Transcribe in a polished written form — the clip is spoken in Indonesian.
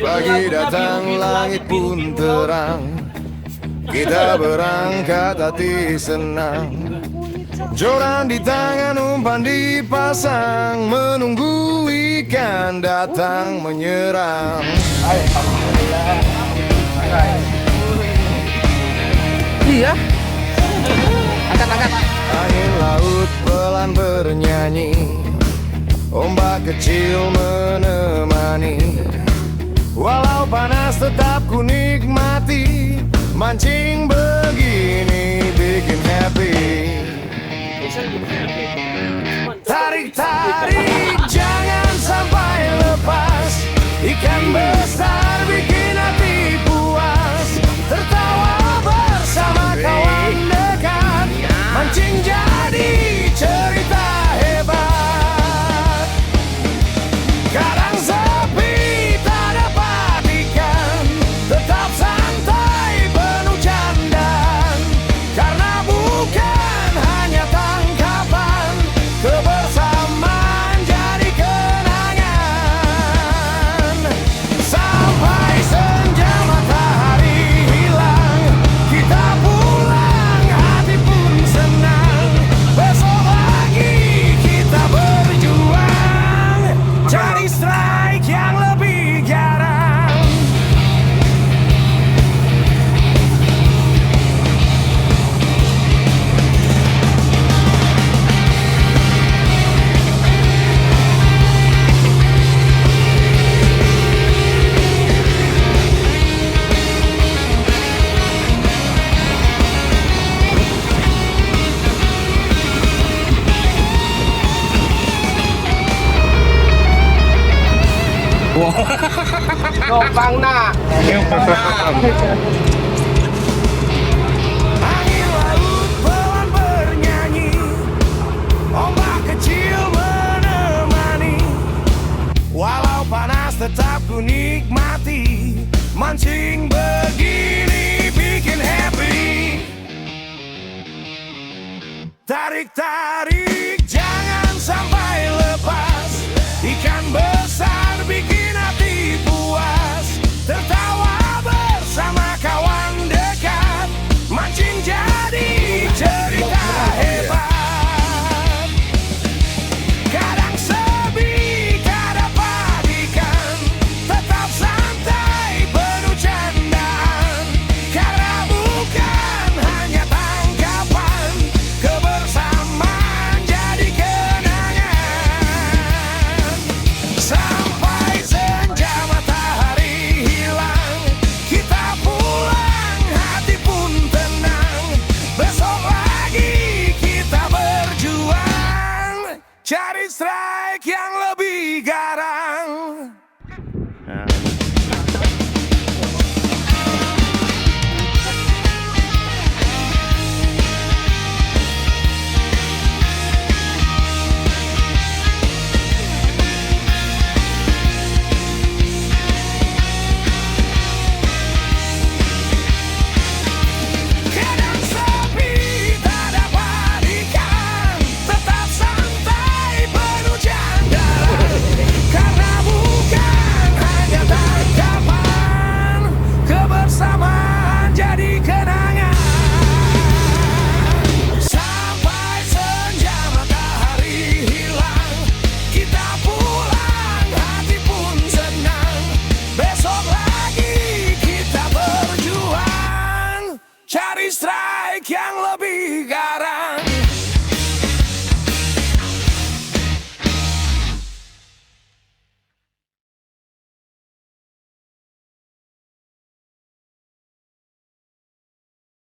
Pagi datang langit pun terang, kita berangkat hati senang. Joran di tangan, umpan dipasang, menunggu ikan datang menyerang. Iya. Angkat. Angin laut pelan bernyanyi, ombak kecil menemani. Walau panas tetap ku nikmati, mancing begini bikin happy. Tarik-tarik jangan sampai lepas, ikan besar bikin hati puas. Tertawa bersama kawan dekat, mancing jadi cerita hebat. Kadang sepi tak dapat ikan, tetap santai penuh candaan. Karena bukan hanya tangkapan, kebersamaan jadi kenangan. Sampai senja matahari hilang, kita pulang hati pun senang. Besok lagi kita berjuang, cari strike yang lebih garang. Nopang nak. Angin laut pelan bernyanyi, ombak kecil menemani. Walau panas tetap ku nikmati, mancing begini bikin happy. Tarik-tarik jangan sampai lepas, ikan besar bikin hati puas. Tertawa bersama kawan dekat, mancing jadi cerita hebat. Kadang sepi tak dapat ikan, tetap santai penuh candaan. Karena bukan hanya tangkapan, kebersamaan jadi kenangan. Sampai senja matahari hilang, kita pulang hati pun tenang. Besok lagi kita berjuang, cari strike yang lebih